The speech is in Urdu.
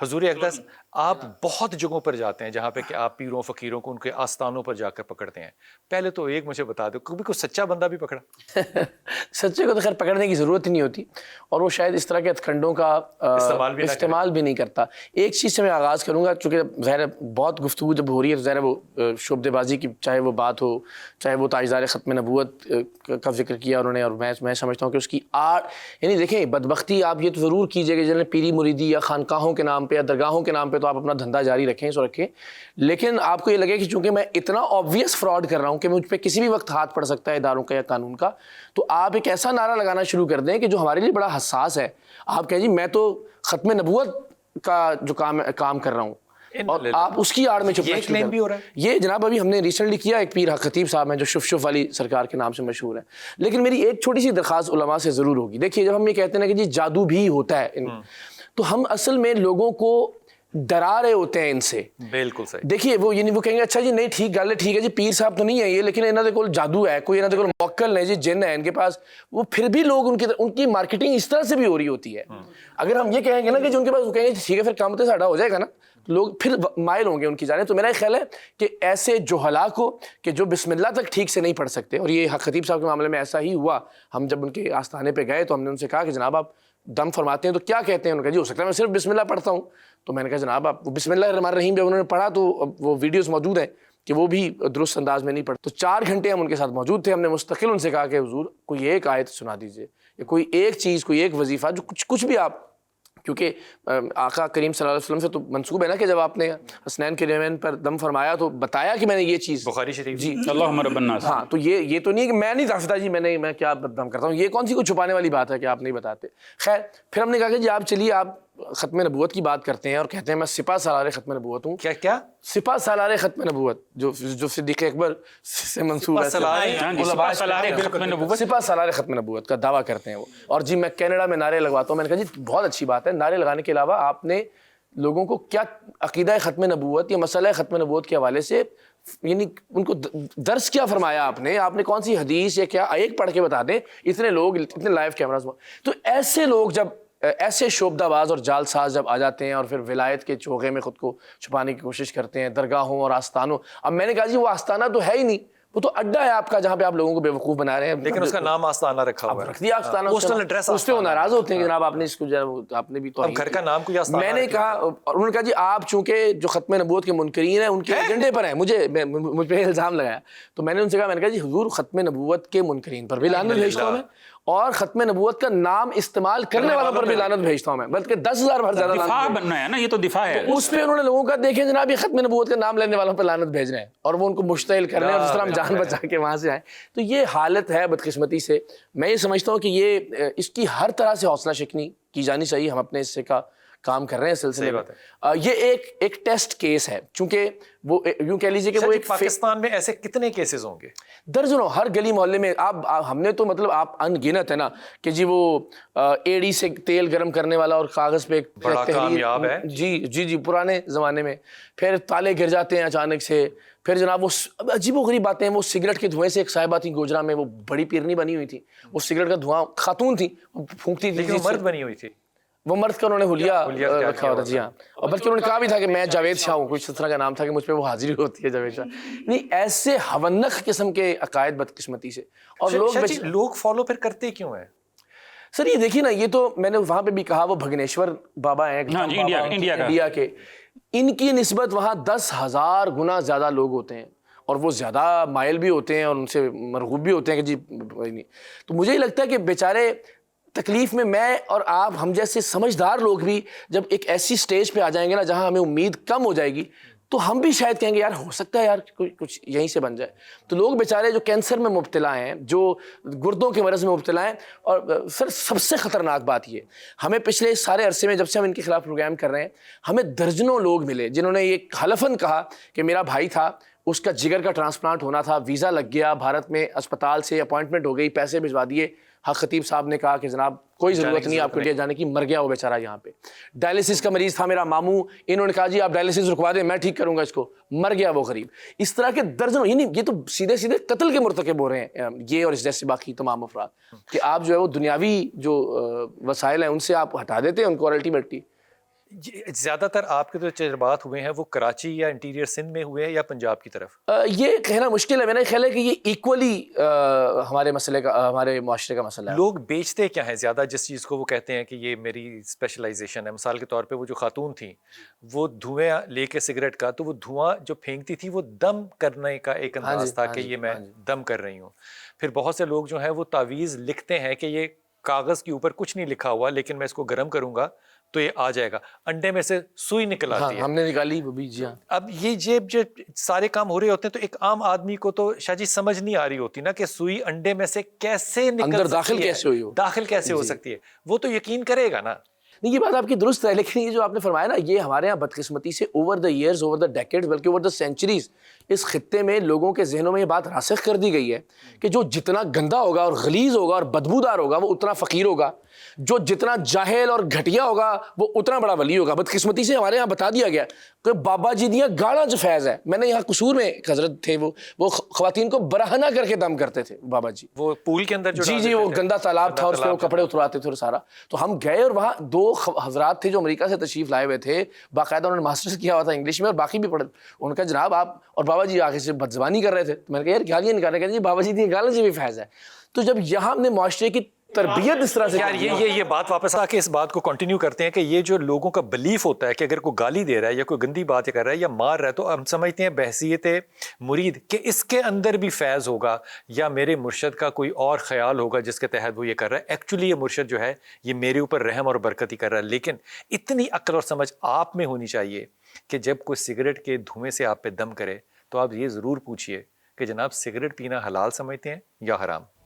حضور اقدس آپ بہت جگہوں پر جاتے ہیں جہاں پہ کہ آپ پیروں فقیروں کو ان کے آستانوں پر جا کر پکڑتے ہیں. پہلے تو ایک مجھے بتا دو, کبھی کوئی سچا بندہ بھی پکڑا؟ سچے کو تو خیر پکڑنے کی ضرورت ہی نہیں ہوتی, اور وہ شاید اس طرح کے ہتھکنڈوں کا استعمال بھی نہیں کرتا. ایک چیز سے میں آغاز کروں گا, چونکہ ظاہر بہت گفتگو جب ہو رہی ہے تو ظاہر وہ شعبدے بازی کی, چاہے وہ بات ہو, چاہے وہ تاجدار ختم نبوت کا ذکر کیا انہوں نے, اور میں سمجھتا ہوں کہ اس کی یعنی دیکھیں بدبختی آپ یہ تو ضرور کیجیے کہ جنہیں پیری مریدی یا خانقاہوں کے نام پہ یا درگاہوں کے نام پہ تو آپ اپنا دھندا جاری رکھیں, سو رکھیں, لیکن آپ کو یہ لگے کہ چونکہ میں اتنا آبویس فراڈ کر رہا ہوں کہ مجھ پہ کسی بھی وقت ہاتھ پڑ سکتا ہے اداروں کا یا قانون کا, تو آپ ایک ایسا نعرہ لگانا شروع کر دیں کہ جو ہمارے لیے بڑا حساس ہے. آپ کہیں جی میں تو ختم نبوت کا جو کام کر رہا ہوں, اور آپ اس کی آڑ میں چھپنا شروع کر دیں. یہ جناب ابھی ہم نے ریسنٹلی کیا, ایک پیر خطیب صاحب ہیں جو شف والی سرکار کے نام سے مشہور ہیں. لیکن میری ایک چھوٹی سی درخواست علماء سے ضرور ہوگی. دیکھیے جب ہم یہ کہتے ہیں کہ جی جادو بھی ہوتا ہے, تو ہم اصل میں لوگوں کو ڈرا رہے ہوتے ہیں ان سے. بالکل صحیح. دیکھیے وہ کہیں گے اچھا جی نہیں ٹھیک گل ہے, ٹھیک ہے جی پیر صاحب تو نہیں ہے یہ, لیکن انہوں نے کول جادو ہے, کوئی انہوں نے کول موکل ہے جی, جن ہے ان کے پاس, وہ پھر بھی لوگ ان کی مارکیٹنگ اس طرح سے بھی ہو رہی ہوتی ہے. اگر ہم یہ کہیں گے نا کہ جو ان کے پاس, وہ کہیں گے ٹھیک ہے پھر کام تو ساڈا ہو جائے گا نا, لوگ پھر مائل ہوں گے ان کی جانب. تو میرا خیال ہے کہ ایسے جوہلا کو کہ جو بسم اللہ تک ٹھیک سے نہیں پڑھ سکتے, اور یہ خطیب صاحب کے معاملے میں ایسا ہی ہوا. ہم جب ان کے آستانے پہ گئے تو ہم نے ان سے کہا کہ جناب آپ دم فرماتے ہیں تو کیا کہتے ہیں؟ انہوں نے کہا جی ہو سکتا ہے میں صرف بسم اللہ پڑھتا ہوں. تو میں نے کہا جناب آپ بسم اللہ الرحمن الرحیم جب انہوں نے پڑھا تو وہ ویڈیوز موجود ہیں کہ وہ بھی درست انداز میں نہیں پڑھتے. تو 4 گھنٹے ہم ان کے ساتھ موجود تھے. ہم نے مستقل ان سے کہا کہ حضور کوئی ایک آیت سنا دیجیے, یا کوئی ایک چیز, کوئی ایک وظیفہ, جو کچھ بھی آپ, کیونکہ آقا کریم صلی اللہ علیہ وسلم سے تو منسوب ہے نا کہ جب آپ نے حسنین کے ریمین پر دم فرمایا تو بتایا کہ میں نے یہ چیز, بخاری شریف جی اللہم رب الناس. ہاں, تو یہ تو نہیں ہے کہ میں نہیں دستا جی میں کیا دم کرتا ہوں, یہ کون سی کوئی چھپانے والی بات ہے کہ آپ نہیں بتاتے. خیر پھر ہم نے کہا کہ جی آپ چلیے آپ ختم نبوت کی بات کرتے ہیں اور کہتے ہیں میں سپہ سالار ختم نبوت ہوں. کیا سپہ سالار ختم نبوت جو صدیق اکبر سے منسوب ہے, سپہ سالار ختم نبوت کا دعویٰ کرتے ہیں وہ. اور جی میں کینیڈا میں نعرے لگواتا ہوں. میں نے کہا جی بہت اچھی بات ہے, نعرے لگانے کے علاوہ آپ نے لوگوں کو کیا عقیدہ ختم نبوت یا مسئلہ ختم نبوت کے حوالے سے, یعنی ان کو درس کیا فرمایا آپ نے کون سی حدیث یا کیا ایک پڑھ کے بتا دیں. اتنے لوگ, اتنے لائیو کیمراز, تو ایسے لوگ جب ایسے شعبدہ باز اور جال ساز جب آ جاتے ہیں اور پھر ولایت کے چوغے میں خود کو چھپانے کی کوشش کرتے ہیں درگاہوں اور آستانوں. اب میں نے کہا جی وہ آستانہ تو ہے ہی نہیں, وہ تو اڈا ہے آپ کا جہاں پہ آپ لوگوں کو بیوقوف بنا رہے ہیں. لیکن اس کا نام آستانہ رکھا ہوا ہے, رکھ دیا آستانہ, اس پہ وہ ناراض ہوتے ہیں کہ جناب آپ نے اس کو آپ نے بھی تو گھر کا نام کوئی آستانہ. میں نے کہا, اور انہوں نے کہا جی آپ چونکہ جو ختم نبوت کے منکرین ہیں ان کے ایجنڈے پر ہیں, مجھ پہ الزام لگایا. تو میں نے ان سے کہا جی حضور ختم نبوت کے منکرین پر بھی لعنت بھیجتا ہوں میں, اور ختم نبوت کا نام استعمال کرنے والوں پر بھی لعنت بھیجتا ہوں میں, بلکہ 10,000 بار زیادہ دفاع بننا ہے نا, یہ تو دفاع ہے. اس پہ انہوں نے لوگوں کا دیکھیں جناب یہ ختم نبوت کا نام لینے والوں پہ لعنت بھیج رہے ہیں, اور وہ ان کو مشتعل کر رہے ہیں, اور جس طرح ہم جان بچا کے وہاں سے آئے. تو یہ حالت ہے بدقسمتی سے. میں یہ سمجھتا ہوں کہ یہ اس کی ہر طرح سے حوصلہ شکنی کی جانی چاہیے. ہم اپنے حصے کا کام کر رہے ہیں سلسلے میں. یہ ایک ٹیسٹ کیس ہے, چونکہ وہ یوں کہہ لیجیے کہ وہ ایک پاکستان میں ایسے کتنے کیسز ہوں گے؟ درجنوں, ہر گلی محلے میں. ہم نے تو مطلب آپ ان گنت ہے نا کہ جی وہ ایڑی سے تیل گرم کرنے والا اور کاغذ پہ بڑا کامیاب ہے, جی پرانے زمانے میں. پھر تالے گر جاتے ہیں اچانک سے. پھر جناب وہ عجیب و غریب باتیں ہیں. وہ سگریٹ کے دھوئیں سے ایک صاحبہ تھیں گوجرا میں, وہ بڑی پیرنی بنی ہوئی تھی, وہ سگریٹ کا دھواں خاتون تھی پھونکتی تھی, لیکن مرد بنی ہوئی تھی. وہ مرد کا انہوں نے حلیہ رکھا ہوا تھا. جی ہاں, اور بلکہ انہوں نے کہا بھی تھا کہ میں جاوید شاہ ہوں, کچھ اس طرح کا نام تھا کہ مجھ پہ وہ حاضری ہوتی ہے جاوید شاہ. نہیں ایسے ہونخ قسم کے عقائد بدقسمتی سے. اور لوگ فالو پھر کرتے کیوں ہیں سر؟ یہ دیکھیے نا, یہ تو میں نے وہاں پہ بھی کہا, وہ بھگنیشور بابا ہیں انڈیا کے, ان کی نسبت وہاں 10,000 گنا زیادہ لوگ ہوتے ہیں, اور وہ زیادہ مائل بھی ہوتے ہیں اور ان سے مرغوب بھی ہوتے ہیں کہ جی نہیں. تو مجھے یہ لگتا ہے کہ بیچارے تکلیف میں اور آپ ہم جیسے سمجھدار لوگ بھی جب ایک ایسی سٹیج پہ آ جائیں گے نا جہاں ہمیں امید کم ہو جائے گی, تو ہم بھی شاید کہیں گے یار ہو سکتا ہے یار کچھ یہیں سے بن جائے. تو لوگ بیچارے جو کینسر میں مبتلا ہیں, جو گردوں کے مرض میں مبتلا ہیں, اور سر سب سے خطرناک بات یہ, ہمیں پچھلے سارے عرصے میں جب سے ہم ان کے خلاف پروگرام کر رہے ہیں, ہمیں درجنوں لوگ ملے جنہوں نے یہ حلفاً کہا کہ میرا بھائی تھا, اس کا جگر کا ٹرانسپلانٹ ہونا تھا, ویزا لگ گیا, بھارت میں اسپتال سے اپوائنٹمنٹ ہو گئی, پیسے بھجوا دیے. حق خطیب صاحب نے کہا کہ جناب کوئی ضرورت نہیں آپ کو انڈیا جانے کی, مر گیا وہ بیچارہ یہاں پہ. ڈائلسس کا مریض تھا میرا ماموں, انہوں نے کہا جی آپ ڈائلسس رکوا دیں میں ٹھیک کروں گا اس کو, مر گیا وہ غریب. اس طرح کے درجنوں, یعنی یہ تو سیدھے قتل کے مرتکب ہو رہے ہیں یہ اور اس جیسے باقی تمام افراد, کہ آپ جو ہے وہ دنیاوی جو وسائل ہیں ان سے آپ ہٹا دیتے ہیں ان کو, اور الٹیمیٹلی زیادہ تر آپ کے جو تجربات ہوئے ہیں وہ کراچی یا انٹیریئر سندھ میں ہوئے ہیں یا پنجاب کی طرف؟ یہ کہنا مشکل ہے، میرا خیال ہے کہ یہ ایکولی ہمارے مسئلے کا، ہمارے معاشرے کا مسئلہ ہے۔ لوگ بیچتے کیا ہیں زیادہ جس چیز کو وہ کہتے ہیں کہ یہ میری اسپیشلائزیشن ہے؟ مثال کے طور پہ وہ جو خاتون تھیں وہ دھوئیں لے کے سگریٹ کا، تو وہ دھواں جو پھینکتی تھی وہ دم کرنے کا ایک انداز تھا کہ یہ میں دم کر رہی ہوں۔ پھر بہت سے لوگ جو ہیں وہ تعویذ لکھتے ہیں کہ یہ کاغذ کے اوپر کچھ نہیں لکھا ہوا لیکن میں اس کو گرم کروں گا تو یہ آ جائے گا، انڈے میں سے سوئی نکل آتی ہے، ہم نے نکالی وہ بھی، جی ہاں۔ اب یہ جو سارے کام ہو رہے ہوتے ہیں تو ایک عام آدمی کو تو شاہ جی سمجھ نہیں آ رہی ہوتی نا کہ سوئی انڈے میں سے کیسے نکل اندر داخل سکتی ہے، کیسے ہوئی ہو، داخل کیسے ہو سکتی ہے، وہ تو یقین کرے گا نا۔ نہیں یہ بات آپ کی درست ہے، لیکن یہ جو آپ نے فرمایا نا، یہ ہمارے یہاں بدقسمتی سے over the years, over the decades, بلکہ اوور دا سینچریز اس خطے میں لوگوں کے ذہنوں میں یہ بات راسخ کر دی گئی ہے کہ جو جتنا گندا ہوگا اور غلیظ ہوگا اور بدبودار ہوگا وہ اتنا فقیر ہوگا، جو جتنا جاہل اور گھٹیا ہوگا وہ اتنا بڑا ولی ہوگا۔ بدقسمتی سے ہمارے یہاں بتا دیا گیا کہ بابا جی دیا گاڑا جو فیض ہے، میں نے یہاں قصور میں ایک حضرت تھے، وہ خواتین کو برہنہ کر کے دم کرتے تھے بابا جی، وہ پول کے اندر جو جی وہ گندا تالاب تھا اور اس پہ وہ کپڑے اترواتے تھے اور سارا۔ تو ہم گئے اور وہاں دو حضرات تھے جو امریکہ سے تشریف لائے ہوئے تھے، باقاعدہ انہوں نے ماسٹرز کیا ہوا تھا انگلش میں اور باقی بھی پڑھے۔ ان کا جناب آپ اور بابا جی آگے سے بدزبانی کر رہے تھے، میں نے کہا یار گالیاں نکال رہے، کہتے جی بابا جی دی گالیاں سے بھی فیض ہے۔ تو جب یہاں ہم نے معاشرے کی تربیت اس طرح سے، یار یہ بات واپس آ کے اس بات کو کنٹینیو کرتے ہیں کہ یہ جو لوگوں کا بلیف ہوتا ہے کہ اگر کوئی گالی دے رہا ہے یا کوئی گندی بات کر رہا ہے یا مار رہا ہے تو ہم سمجھتے ہیں بحثیت مرید کہ اس کے اندر بھی فیض ہوگا یا میرے مرشد کا کوئی اور خیال ہوگا جس کے تحت وہ یہ کر رہا ہے۔ ایکچولی یہ مرشد جو ہے یہ میرے اوپر رحم اور برکت ہی کر رہا ہے۔ لیکن اتنی عقل اور سمجھ آپ میں ہونی چاہیے کہ جب کوئی سگریٹ کے دھوئیں سے آپ پہ دم کرے تو آپ یہ ضرور پوچھئے کہ جناب سگریٹ پینا حلال سمجھتے ہیں یا حرام؟